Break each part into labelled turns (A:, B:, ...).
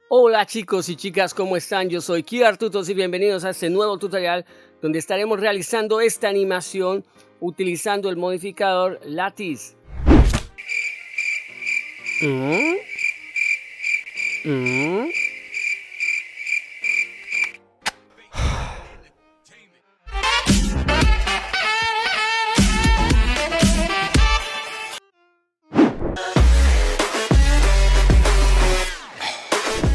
A: Hola chicos y chicas, ¿cómo están? Yo soy Kiar Tutos y bienvenidos a este nuevo tutorial donde estaremos realizando esta animación utilizando el modificador Lattice. Mm, mm.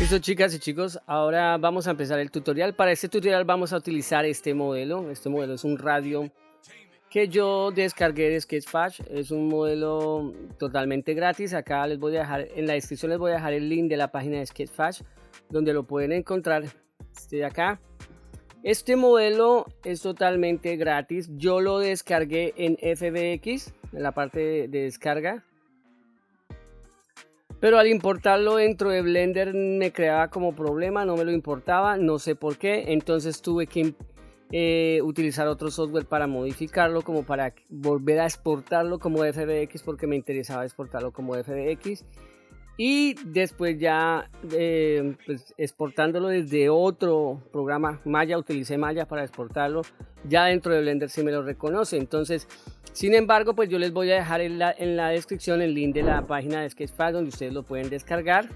A: Listo chicas y chicos, ahora vamos a empezar el tutorial. Para este tutorial vamos a utilizar este modelo. Este modelo es un radio que yo descargué de Sketchfab. Es un modelo totalmente gratis. Acá les voy a dejar, en la descripción les voy a dejar el link de la página de Sketchfab donde lo pueden encontrar. Este de acá. Este modelo es totalmente gratis. Yo lo descargué en FBX, en la parte de descarga. Pero al importarlo dentro de Blender me creaba como problema, no me lo importaba, no sé por qué. Entonces tuve que utilizar otro software para modificarlo, como para volver a exportarlo como FBX, porque me interesaba exportarlo como FBX. Y después ya pues, exportándolo desde otro programa, Maya, utilicé Maya para exportarlo. Ya dentro de Blender sí me lo reconoce. Entonces, sin embargo, pues yo les voy a dejar en la descripción el link de la página de Sketchfab donde ustedes lo pueden descargar.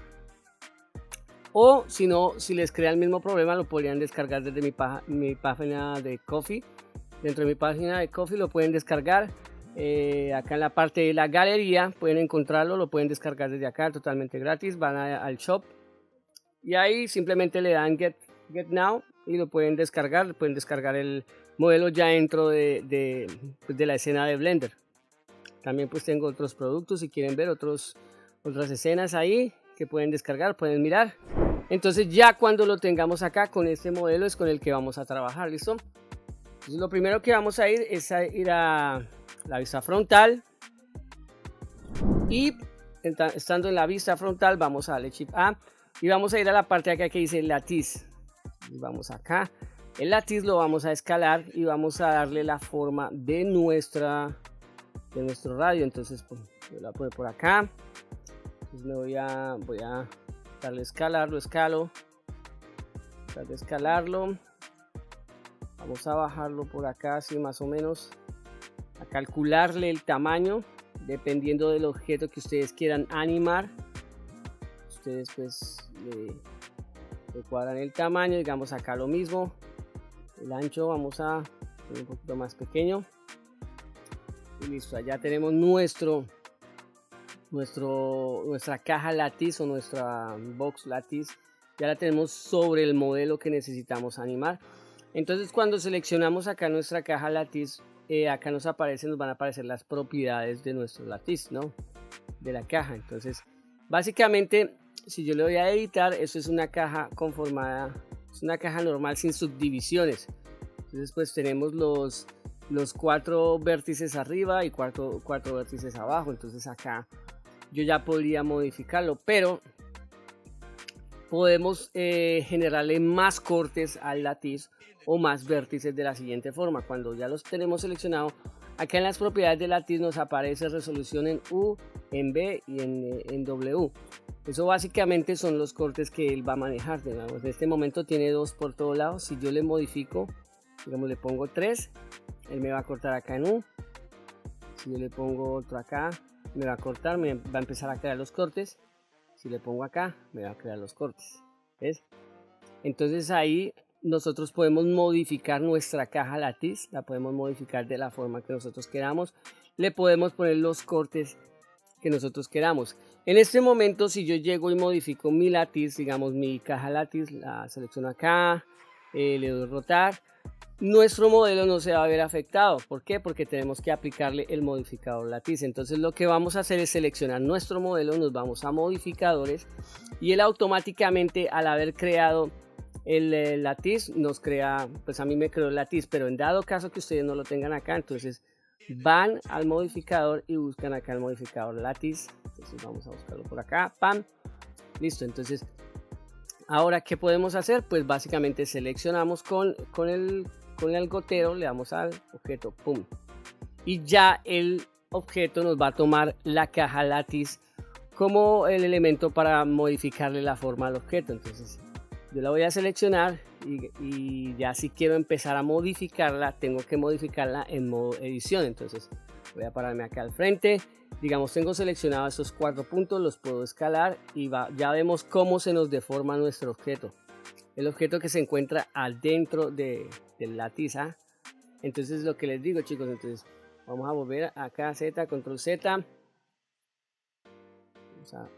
A: O si no, si les crea el mismo problema, lo podrían descargar desde mi página de Ko-fi. Dentro de mi página de Ko-fi lo pueden descargar. Acá en la parte de la galería pueden encontrarlo, lo pueden descargar desde acá totalmente gratis. Van al shop y ahí simplemente le dan get now y lo pueden descargar. Pueden descargar el modelo ya dentro de la escena de Blender. También pues tengo otros productos, si quieren ver otras escenas ahí que pueden descargar, pueden mirar. Entonces ya cuando lo tengamos acá con este modelo es con el que vamos a trabajar, ¿listo? Entonces lo primero que vamos a ir es a ir a la vista frontal y estando en la vista frontal vamos a darle Shift A y vamos a ir a la parte de acá que dice Lattice. Y vamos acá, el Lattice lo vamos a escalar y vamos a darle la forma de nuestro radio. Entonces pues, yo lo voy a poner por acá. Entonces voy a darle escalar, lo escalo, tratar de escalarlo. Vamos a bajarlo por acá así más o menos, a calcularle el tamaño dependiendo del objeto que ustedes quieran animar. Ustedes pues le cuadran el tamaño, digamos acá lo mismo, el ancho vamos a poner un poquito más pequeño y listo. Allá tenemos nuestra caja Lattice o nuestra box Lattice, ya la tenemos sobre el modelo que necesitamos animar. Entonces cuando seleccionamos acá nuestra caja Lattice, acá nos van a aparecer las propiedades de nuestro Lattice, ¿no? De la caja. Entonces básicamente si yo le doy a editar, eso es una caja conformada, es una caja normal sin subdivisiones. Entonces pues tenemos los 4 vértices arriba y 4 vértices abajo. Entonces acá yo ya podría modificarlo, pero podemos generarle más cortes al Lattice o más vértices de la siguiente forma. Cuando ya los tenemos seleccionados, acá en las propiedades de Lattice nos aparece resolución en U, en B y en W. Eso básicamente son los cortes que él va a manejar. Digamos, en este momento tiene 2 por todos lados. Si yo le modifico, digamos le pongo 3, él me va a cortar acá en U. Si yo le pongo otro acá, me va a cortar, me va a empezar a crear los cortes. Si le pongo acá, me va a crear los cortes. ¿Ves? Entonces ahí nosotros podemos modificar nuestra caja Lattice, la podemos modificar de la forma que nosotros queramos. Le podemos poner los cortes que nosotros queramos. En este momento, si yo llego y modifico mi Lattice, digamos mi caja Lattice, la selecciono acá, le doy rotar, nuestro modelo no se va a ver afectado. ¿Por qué? Porque tenemos que aplicarle el modificador Lattice. Entonces lo que vamos a hacer es seleccionar nuestro modelo, nos vamos a modificadores y él automáticamente, al haber creado el Lattice, nos crea, pues a mí me creó el Lattice, pero en dado caso que ustedes no lo tengan acá, entonces van al modificador y buscan acá el modificador Lattice. Entonces vamos a buscarlo por acá, ¡pam! Listo. Entonces ahora ¿qué podemos hacer? Pues básicamente seleccionamos con el gotero, le damos al objeto, ¡pum! Y ya el objeto nos va a tomar la caja Lattice como el elemento para modificarle la forma al objeto. Entonces yo la voy a seleccionar y ya si quiero empezar a modificarla, tengo que modificarla en modo edición. Entonces voy a pararme acá al frente, digamos tengo seleccionados estos 4 puntos, los puedo escalar y ya vemos cómo se nos deforma nuestro objeto, el objeto que se encuentra adentro del látiz. Entonces lo que les digo, chicos, entonces vamos a volver acá, Z, control Z, vamos a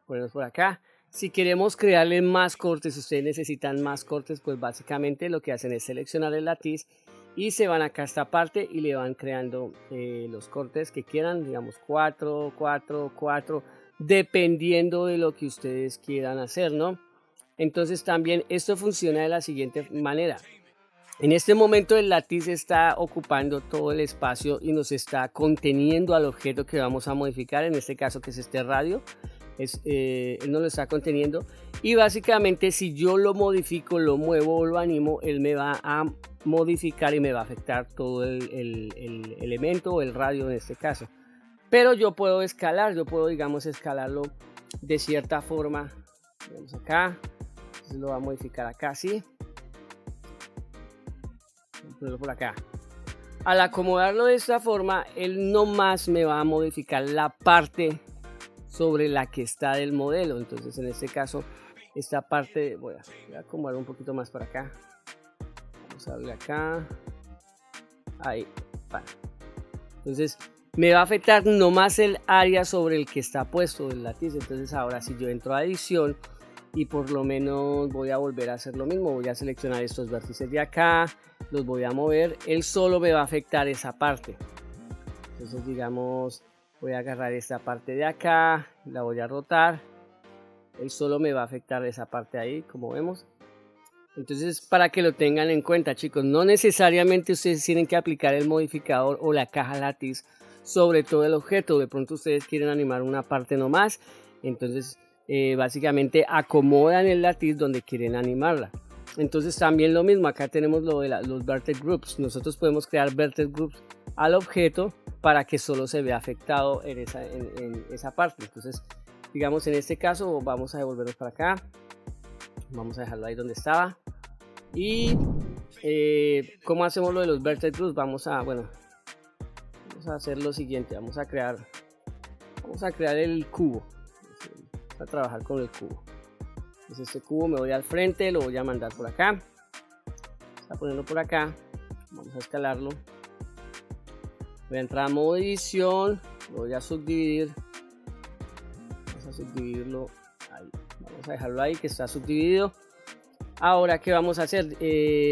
A: ponernos por acá. Si queremos crearle más cortes, si ustedes necesitan más cortes, pues básicamente lo que hacen es seleccionar el látiz y se van acá a esta parte y le van creando los cortes que quieran, digamos 4, 4, 4, dependiendo de lo que ustedes quieran hacer, ¿no? Entonces también esto funciona de la siguiente manera. En este momento el látiz está ocupando todo el espacio y nos está conteniendo al objeto que vamos a modificar, en este caso que es este radio. Él no lo está conteniendo y básicamente si yo lo modifico, lo muevo o lo animo, él me va a modificar y me va a afectar todo el elemento o el radio en este caso. Pero yo puedo escalar, digamos escalarlo de cierta forma. Vamos acá, entonces lo va a modificar acá así, ponerlo por acá. Al acomodarlo de esta forma, él no más me va a modificar la parte sobre la que está del modelo. Entonces en este caso esta parte voy a acomodar un poquito más para acá, vamos a darle acá, ahí, para. Entonces me va a afectar no más el área sobre el que está puesto el látiz. Entonces ahora si yo entro a edición y por lo menos voy a volver a hacer lo mismo, voy a seleccionar estos vértices de acá, los voy a mover, él solo me va a afectar esa parte. Entonces digamos voy a agarrar esta parte de acá, la voy a rotar, él solo me va a afectar esa parte ahí, como vemos. Entonces para que lo tengan en cuenta, chicos, no necesariamente ustedes tienen que aplicar el modificador o la caja látiz sobre todo el objeto. De pronto ustedes quieren animar una parte nomás, entonces básicamente acomodan el látiz donde quieren animarla. Entonces también lo mismo, acá tenemos lo de los vertex groups. Nosotros podemos crear vertex groups al objeto para que solo se vea afectado en esa parte. Entonces digamos en este caso vamos a devolvernos para acá, vamos a dejarlo ahí donde estaba. Y ¿cómo hacemos lo de los vertex groups? Vamos a hacer lo siguiente, vamos a crear el cubo, vamos a trabajar con el cubo. Entonces este cubo me voy al frente, lo voy a mandar por acá, vamos a ponerlo por acá, vamos a escalarlo, voy a entrar a modo edición, lo voy a subdividir, vamos a subdividirlo ahí, vamos a dejarlo ahí que está subdividido. Ahora ¿qué vamos a hacer?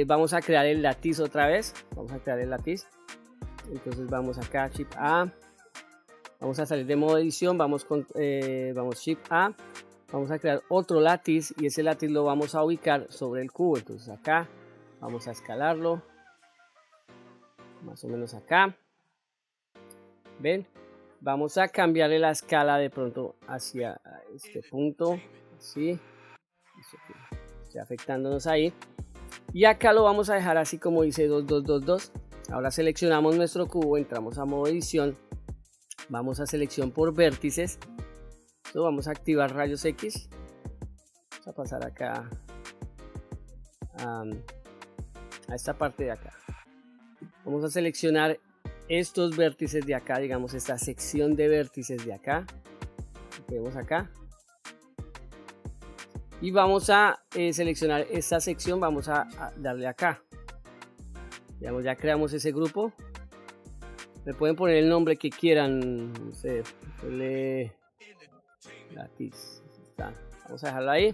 A: Vamos a crear el látiz otra vez, vamos a crear el látiz. Entonces vamos acá, Shift A, vamos a salir de modo edición, vamos Shift A, vamos a crear otro látiz y ese látiz lo vamos a ubicar sobre el cubo. Entonces acá vamos a escalarlo, más o menos acá, ven, vamos a cambiarle la escala de pronto hacia este punto, así, está afectándonos ahí, y acá lo vamos a dejar así como dice 2, 2, 2, 2. Ahora seleccionamos nuestro cubo, entramos a modo edición, vamos a selección por vértices, vamos a activar rayos X, vamos a pasar acá a esta parte de acá, vamos a seleccionar estos vértices de acá, digamos esta sección de vértices de acá, que vemos acá, y vamos a seleccionar esta sección, vamos a darle acá. Digamos, ya creamos ese grupo, le pueden poner el nombre que quieran, no sé, látiz, vamos a dejarlo ahí.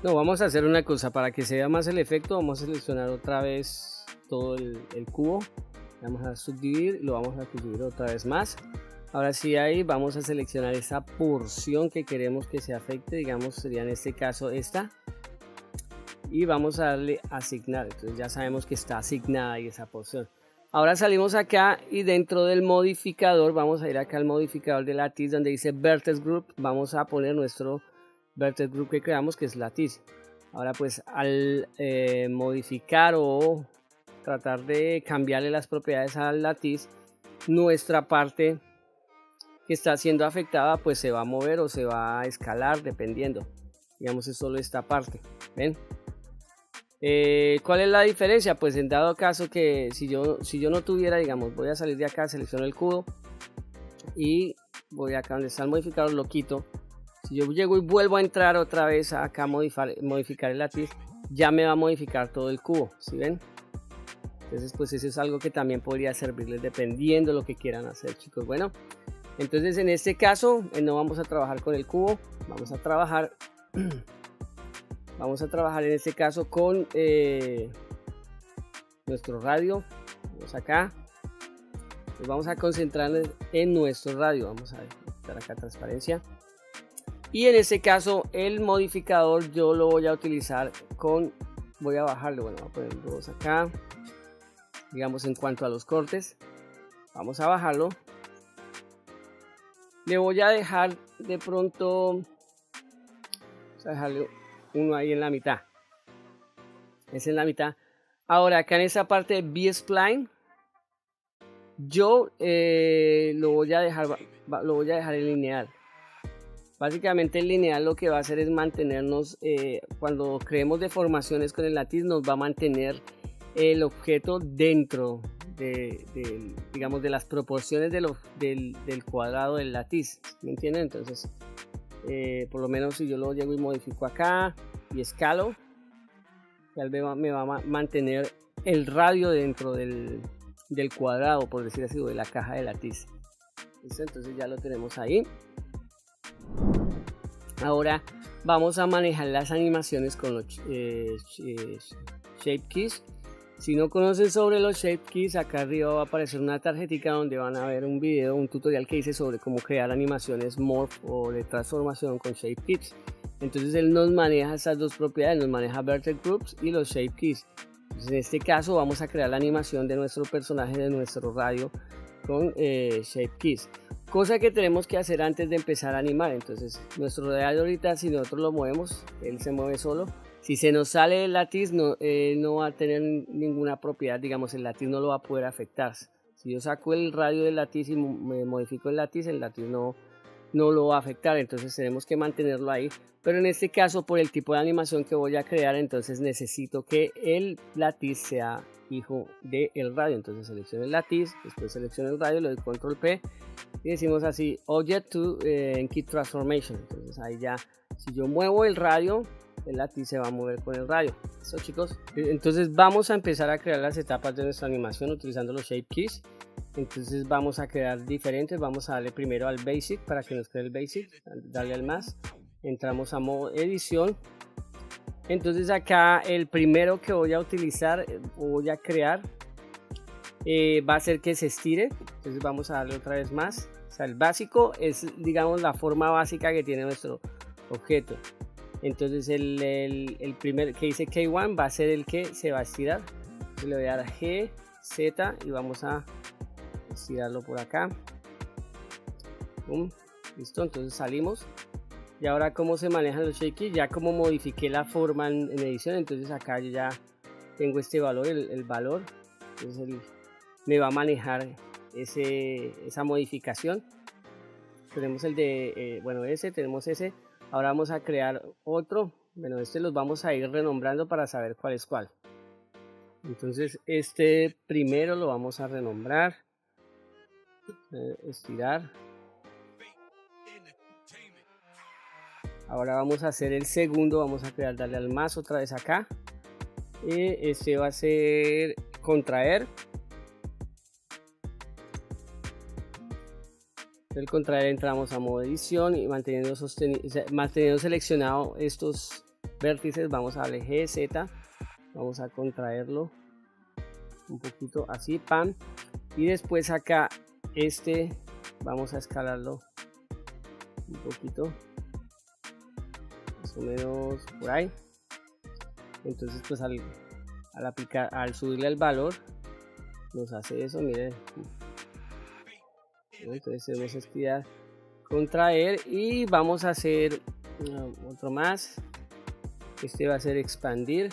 A: No, vamos a hacer una cosa para que se vea más el efecto, vamos a seleccionar otra vez todo el cubo, vamos a subdividir, lo vamos a subdividir otra vez más. Ahora sí, ahí vamos a seleccionar esa porción que queremos que se afecte, digamos sería en este caso esta, y vamos a darle asignar. Entonces ya sabemos que está asignada ahí esa porción. Ahora salimos acá y dentro del modificador vamos a ir acá al modificador de látiz donde dice vertex group, vamos a poner nuestro vertex group que creamos, que es látiz. Ahora pues al modificar o tratar de cambiarle las propiedades al látiz, nuestra parte que está siendo afectada pues se va a mover o se va a escalar dependiendo. Digamos es solo esta parte, ¿ven? ¿Cuál es la diferencia? Pues en dado caso que si yo no tuviera, digamos, voy a salir de acá, selecciono el cubo y voy acá donde está el modificador, lo quito. Si yo llego y vuelvo a entrar otra vez acá a modificar el látiz, ya me va a modificar todo el cubo, ¿sí ven? Entonces pues eso es algo que también podría servirles dependiendo de lo que quieran hacer, chicos. Bueno, entonces en este caso no vamos a trabajar con el cubo, vamos a trabajar en este caso con nuestro radio. Vamos acá, pues vamos a concentrarnos en nuestro radio. Vamos a dar acá transparencia, y en este caso el modificador yo lo voy a utilizar voy a bajarlo, bueno, voy a poner 2 acá. Digamos en cuanto a los cortes, vamos a bajarlo. Le voy a dejar de pronto, vamos a dejarle uno ahí en la mitad. Es en la mitad. Ahora acá en esa parte de B-Spline, yo lo voy a dejar en lineal. Básicamente el lineal lo que va a hacer es mantenernos, cuando creemos deformaciones con el látiz, nos va a mantener el objeto dentro digamos, de las proporciones del cuadrado del látiz, ¿me entienden? Entonces por lo menos si yo lo llego y modifico acá y escalo, ya me va a mantener el radio dentro del cuadrado, por decir así, o de la caja de látiz. ¿Listo? Entonces ya lo tenemos ahí. Ahora vamos a manejar las animaciones con los Shape Keys. Si no conocen sobre los Shape Keys, acá arriba va a aparecer una tarjetita donde van a ver un video, un tutorial que hice sobre cómo crear animaciones Morph o de transformación con Shape Keys. Entonces él nos maneja estas dos propiedades, nos maneja Vertex Groups y los Shape Keys. Entonces, en este caso vamos a crear la animación de nuestro personaje, de nuestro radio, con Shape Keys. Cosa que tenemos que hacer antes de empezar a animar. Entonces nuestro radio ahorita, si nosotros lo movemos, él se mueve solo. Si se nos sale el látiz, no va a tener ninguna propiedad, digamos, el látiz no lo va a poder afectar. Si yo saco el radio del látiz y me modifico el látiz no lo va a afectar, entonces tenemos que mantenerlo ahí. Pero en este caso, por el tipo de animación que voy a crear, entonces necesito que el látiz sea hijo del radio. Entonces selecciono el látiz, después selecciono el radio, le doy control P y decimos así, Object to Key Transformation. Entonces ahí ya, si yo muevo el radio, el látiz se va a mover con el radio. Eso, chicos. Entonces vamos a empezar a crear las etapas de nuestra animación utilizando los Shape Keys. Entonces vamos a crear diferentes. Vamos a darle primero al Basic para que nos cree el Basic. Darle al más. Entramos a modo edición. Entonces acá el primero que voy a utilizar, voy a crear, va a ser que se estire. Entonces vamos a darle otra vez más. O sea, el básico es, digamos, la forma básica que tiene nuestro objeto. Entonces el primer que dice K1 va a ser el que se va a estirar. Entonces le voy a dar G, Z y vamos a estirarlo por acá. Listo, entonces salimos. Y ahora cómo se manejan los Shape Keys, ya como modifiqué la forma en edición, entonces acá yo ya tengo este valor, el valor. Entonces me va a manejar esa modificación. Tenemos el de, tenemos ese. Ahora vamos a crear otro. Bueno, los vamos a ir renombrando para saber cuál es cuál. Entonces este primero lo vamos a renombrar. Estirar. Ahora vamos a hacer el segundo. Vamos a darle al más otra vez acá. Este va a ser contraer. El contraer entramos a modo edición y manteniendo seleccionado estos vértices, vamos a darle G, Z, vamos a contraerlo un poquito así, pam, y después acá vamos a escalarlo un poquito, más o menos por ahí. Entonces pues al subirle el valor nos hace eso, miren. Entonces tenemos que estirar, contraer y vamos a hacer otro más. Este va a ser expandir.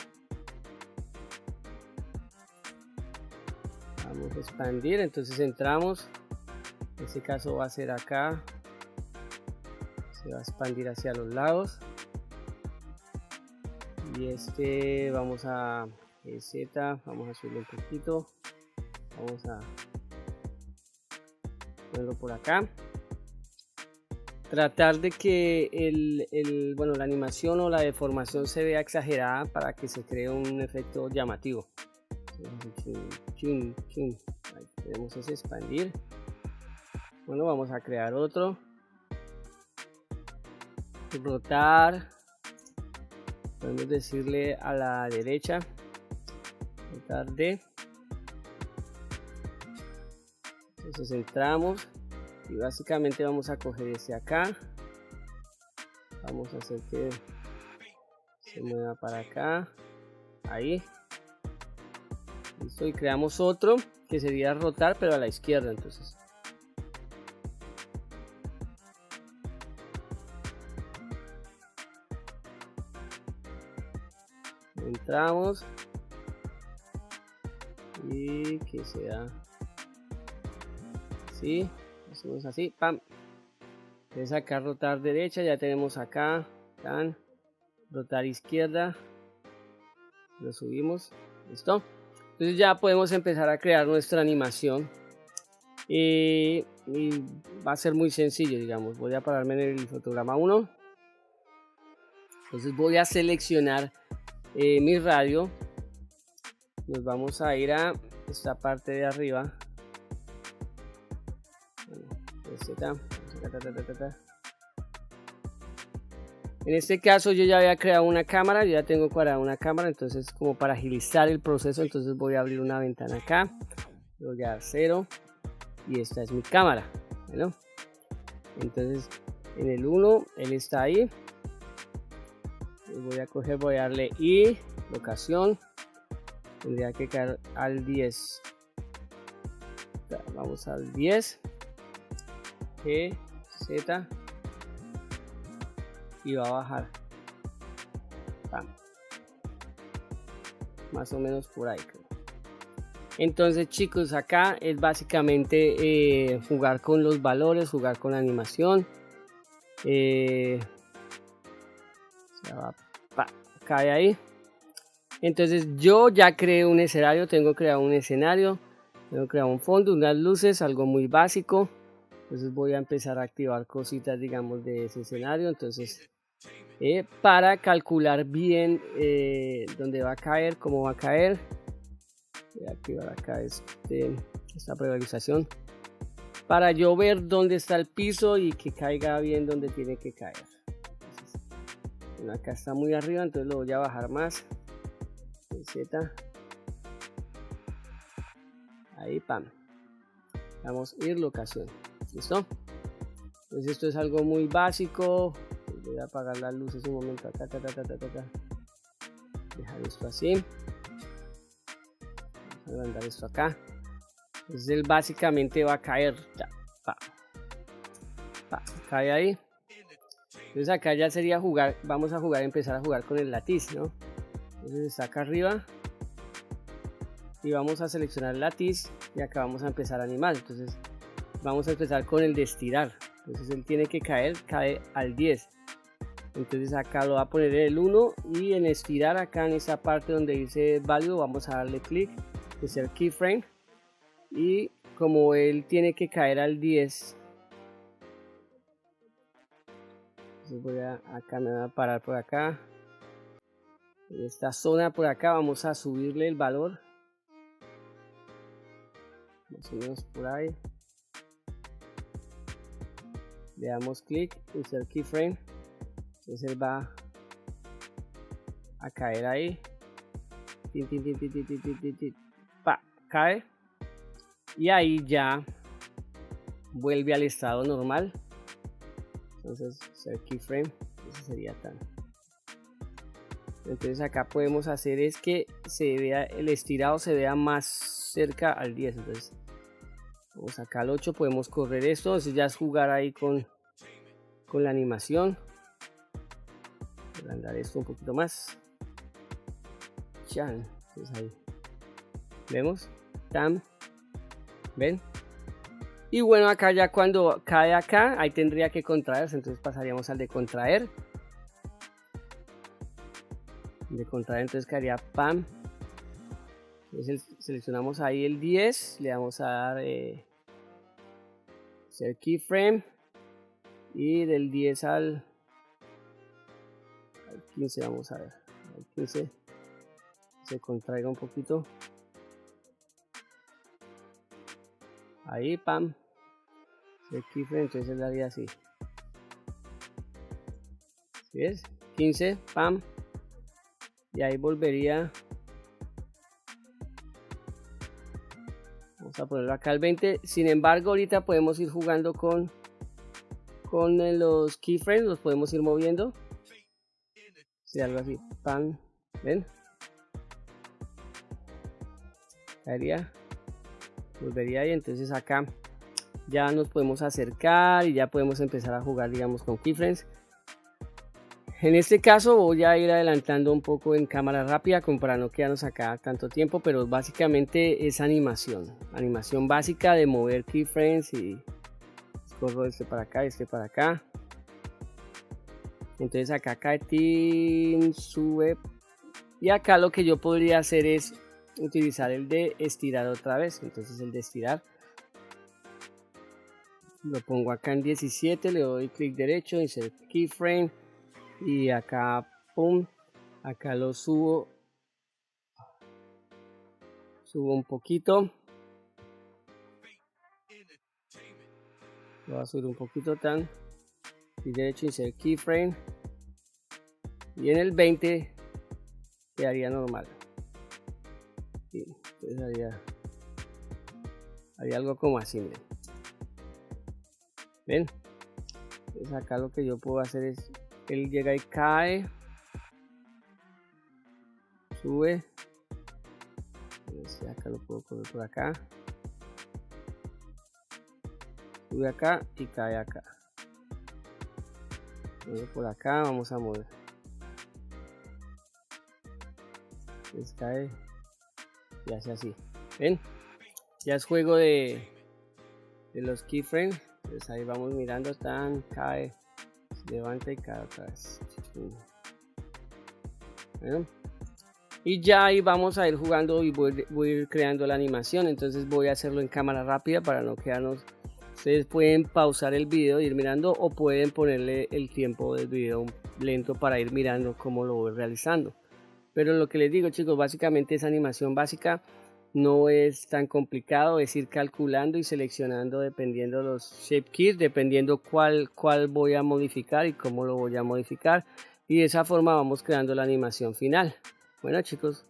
A: Vamos a expandir, entonces entramos En este caso va a ser acá, se va a expandir hacia los lados, y este vamos a Z, vamos a subirlo un poquito, vamos a ponerlo por acá, tratar de que bueno, la animación o la deformación se vea exagerada para que se cree un efecto llamativo. Ahí tenemos ese expandir. Bueno, vamos a crear otro, rotar, podemos decirle a la derecha, rotar D. Entonces entramos y básicamente vamos a coger este acá, vamos a hacer que se mueva para acá, ahí, listo, y creamos otro que sería rotar pero a la izquierda. Entonces entramos y que sea así, hacemos así, pam. Entonces acá rotar derecha, ya tenemos acá, tan, rotar izquierda, lo subimos, listo. Entonces ya podemos empezar a crear nuestra animación y va a ser muy sencillo, digamos. Voy a pararme en el fotograma 1, entonces voy a seleccionar mi radio, nos vamos a ir a esta parte de arriba, en este caso yo ya había creado una cámara, yo ya tengo creada una cámara, entonces como para agilizar el proceso, entonces voy a abrir una ventana acá, voy a dar 0 y esta es mi cámara. Bueno, entonces en el 1 él está ahí, voy a coger, voy a darle I, locación, tendría que caer al 10, vamos al 10, G, Z, y va a bajar, ¡pam!, más o menos por ahí. Entonces chicos, acá es básicamente jugar con los valores, jugar con la animación, cae ahí. Entonces yo ya creé un escenario, tengo creado un escenario, tengo creado un fondo, unas luces, algo muy básico. Entonces voy a empezar a activar cositas, digamos, de ese escenario. Entonces para calcular bien dónde va a caer, cómo va a caer, voy a activar acá esta priorización para yo ver dónde está el piso y que caiga bien donde tiene que caer. Entonces, bueno, acá está muy arriba, entonces lo voy a bajar más. Z, ahí, pam, vamos a ir locación, listo. Entonces esto es algo muy básico. Voy a apagar las luces un momento acá, dejar esto así, voy a mandar esto acá. Entonces él básicamente va a caer, cae ahí. Entonces acá ya sería jugar, vamos a jugar, empezar a jugar con el látiz, ¿no? Entonces está acá arriba y vamos a seleccionar el látiz y acá vamos a empezar a animar. Entonces vamos a empezar con el de estirar. Entonces él tiene que caer, cae al 10. Entonces acá lo va a poner el 1 y en estirar acá en esa parte donde dice value vamos a darle clic, que es el keyframe, y como él tiene que caer al 10, entonces voy a, acá me voy a parar por acá. En esta zona por acá vamos a subirle el valor, más o menos por ahí. Le damos clic, insert keyframe, entonces él va a caer ahí, cae, y ahí ya vuelve al estado normal. Entonces insert keyframe, eso sería tan. Entonces acá podemos hacer es que se vea el estirado, se vea más cerca al 10. Entonces vamos acá al 8, podemos correr esto. Entonces ya es jugar ahí con la animación. Voy a andar esto un poquito más. Chan. Entonces ahí vemos, tam, ven, Y bueno, acá ya cuando cae acá, ahí tendría que contraerse, entonces pasaríamos al de contraer. De contraer, entonces quedaría pam. Entonces seleccionamos ahí el 10, le vamos a dar ser keyframe y del 10 al 15 vamos a ver, al 15 se contraiga un poquito, ahí pam, ser keyframe, entonces le daría así, ¿sí ves? 15 pam, y ahí volvería. Vamos a ponerlo acá al 20. Sin embargo, ahorita podemos ir jugando con los keyframes, los podemos ir moviendo. Sí, algo así. Pan, ¿ven? Caería, volvería y entonces acá ya nos podemos acercar y ya podemos empezar a jugar, digamos, con keyframes. En este caso voy a ir adelantando un poco en cámara rápida como para no quedarnos acá tanto tiempo, pero básicamente es animación básica de mover keyframes y corro este para acá, este para acá. Entonces acá cae tin, sube, y acá lo que yo podría hacer es utilizar el de estirar otra vez. Entonces el de estirar lo pongo acá en 17, le doy clic derecho, insert keyframe. Y acá, pum, acá lo subo un poquito, lo voy a subir un poquito tan, y derecho insert keyframe, y en el 20 quedaría normal. Sí, entonces haría algo como así, miren. ¿Ven? Entonces acá lo que yo puedo hacer es, él llega y cae, sube, acá lo puedo poner por acá, sube acá y cae acá. Por acá vamos a mover, entonces cae y hace así. ¿Ven? Ya es juego de los keyframes. Entonces ahí vamos mirando, cae, se levanta y cae otra vez. Bueno, y ya ahí vamos a ir jugando y voy a ir creando la animación. Entonces voy a hacerlo en cámara rápida para no quedarnos. Ustedes pueden pausar el video e ir mirando, o pueden ponerle el tiempo del video lento para ir mirando cómo lo voy realizando. Pero lo que les digo, chicos, básicamente es animación básica. No es tan complicado, es ir calculando y seleccionando dependiendo los shape keys, dependiendo cuál voy a modificar y cómo lo voy a modificar, y de esa forma vamos creando la animación final. Bueno, chicos.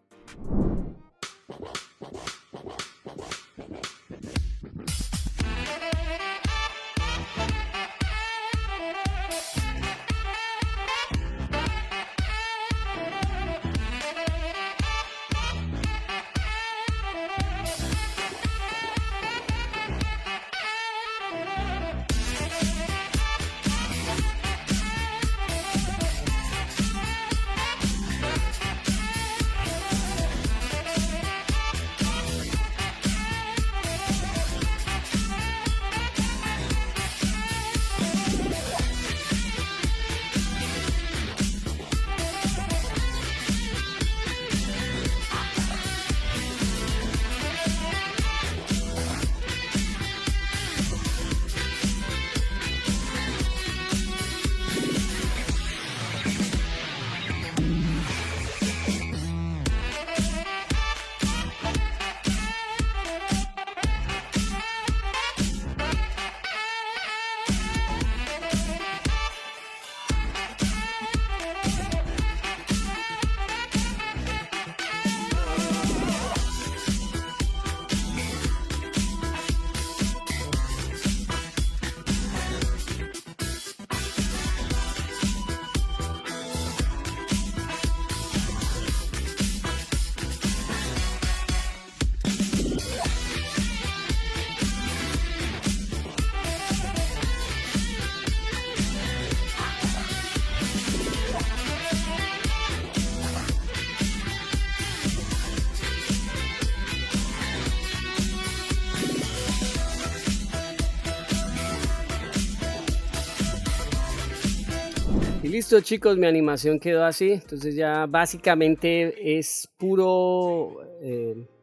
A: listo chicos, mi animación quedó así. Entonces ya básicamente es puro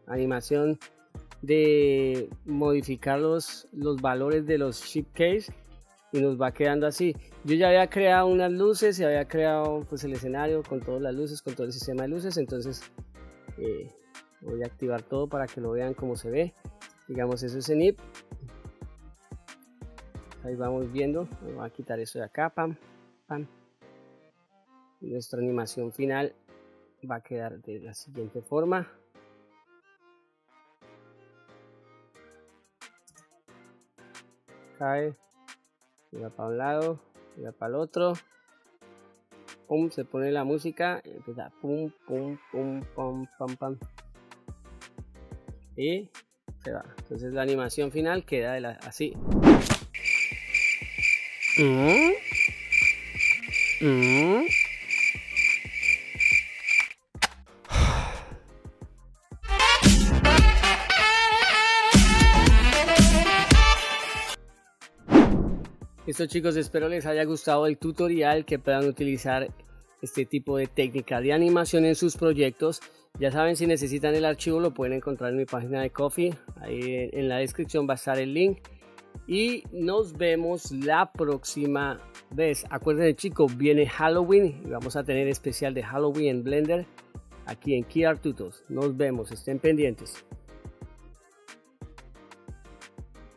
A: animación de modificar los valores de los chip case y nos va quedando así. Yo ya había creado unas luces y había creado pues el escenario con todas las luces, con todo el sistema de luces. Entonces voy a activar todo para que lo vean como se ve. Digamos, eso es en IP. Ahí vamos viendo. Voy a quitar eso de acá, pam, pam. Y nuestra animación final va a quedar de la siguiente forma. Cae, va para un lado, va para el otro. Pum, se pone la música y empieza pum, pum, pum, pum, pam, pam. Y se va. Entonces la animación final queda así. Listo chicos, espero les haya gustado el tutorial, que puedan utilizar este tipo de técnica de animación en sus proyectos. Ya saben, si necesitan el archivo lo pueden encontrar en mi página de Ko-fi. Ahí en la descripción va a estar el link. Y nos vemos la próxima vez. Acuérdense chicos, viene Halloween y vamos a tener especial de Halloween en Blender aquí en Key Art Tutos. Nos vemos, estén pendientes.